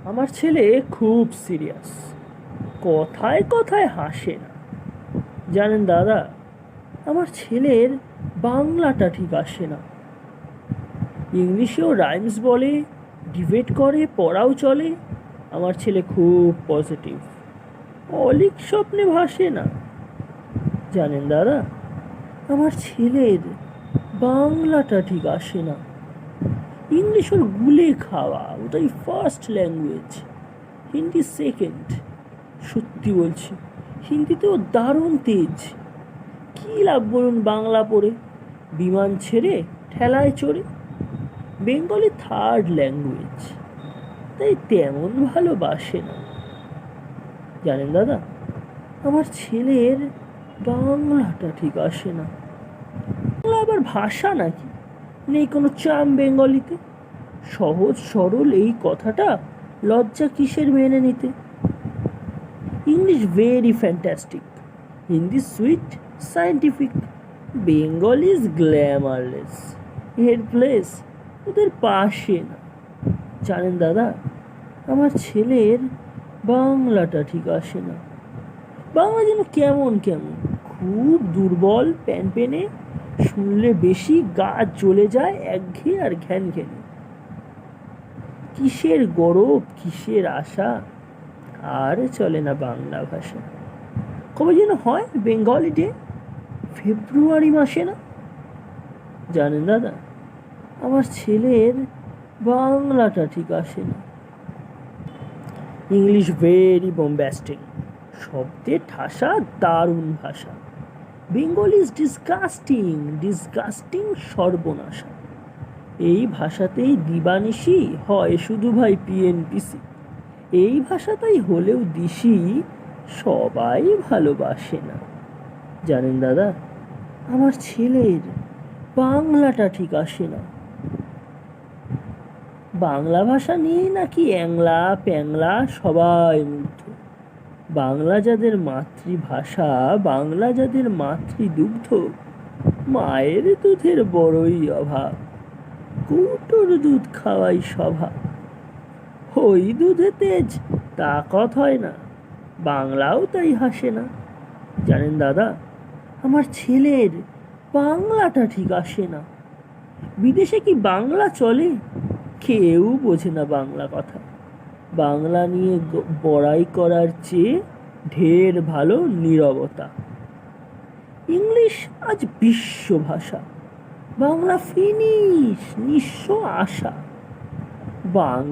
আমার ছেলে খুব সিরিয়াস, কথায় কথায় হাসে না। জানেন দাদা, আমার ছেলের বাংলাটা ঠিক আসে না। ইংলিশেও রাইমস বলে, ডিবেট করে, পড়াও চলে। আমার ছেলে খুব পজিটিভ, অলিক স্বপ্নে ভাসে না। জানেন দাদা, আমার ছেলের বাংলাটা ঠিক আসে না। ইংলিশ ওর গুলে খাওয়া, ওটাই ফার্স্ট ল্যাঙ্গুয়েজ, হিন্দি সেকেন্ড। সত্যি বলছি, হিন্দিতেও দারুণ তেজ। কী লাভ বলুন বাংলা পড়ে, বিমান ছেড়ে ঠেলায় চড়ে। বেঙ্গলি থার্ড ল্যাঙ্গুয়েজ, তাই তেমন ভালোবাসে না। জানেন দাদা, আমার ছেলের বাংলাটা ঠিক আসে না। বাংলা আবার ভাষা নাকি? নেই কোনো চাম বেঙ্গলিতে? সহজ সরল এই কথাটা লজ্জা কিসের মেনে নিতে? English very fantastic, Hindi sweet scientific, Bengal is glamourless, এর প্লেস ওদের পাশে না। জানেন দাদা, আমার ছেলের বাংলাটা ঠিক আসে না। বাংলা যেন কেমন কেমন, খুব দুর্বল, প্যানপেনে, শুনলে বেশি গা জ্বলে যায়, একঘেয়ে আর ঘ্যান ঘ্যানে। কিসের গরব, কিসের আশা, আর চলে না বাংলা ভাষা। কবে যেন হয় বেঙ্গলি ডে, ফেব্রুয়ারি মাসে না? জানেন দাদা, আমার ছেলের বাংলাটা ঠিক আসে না। ইংলিশ ভেরি বোম্বাস্টিক, শব্দে ঠাসা, দারুণ ভাষা। বেঙ্গল ইজ ডিসগাস্টিং, ডিসগাস্টিং সর্বনাশা। এই ভাষাতেই দিবানিশি হয় শুধু ভাই পিএনপিসি। এই ভাষাটাই হলেও দিশি, সবাই ভালোবাসে না। জানেন দাদা, আমার ছেলের বাংলাটা ঠিক আসে না। বাংলা ভাষা নিয়েই নাকি অ্যাংলা প্যাংলা সবাই মুগ্ধ। বাংলা যাদের মাতৃভাষা, বাংলা যাদের মাতৃদুগ্ধ, মায়ের দুধের বড়ই অভাব, কুটোর দুধ খাওয়াই স্বভাব। ওই দুধে তেজ, তাকত হয় না, বাংলাও তাই হাসে না। জানেন দাদা, আমার ছেলের বাংলাটা ঠিক আসে না। বিদেশে কি বাংলা চলে? কেউ বোঝে না বাংলা কথা। বাংলা নিয়ে বড়াই করার চেয়ে ঢের ভালো নীরবতা। ইংলিশ আজ বিশ্ব ভাষা, বাংলা ফিনিশ, নিঃস্ব আশা। বাংলা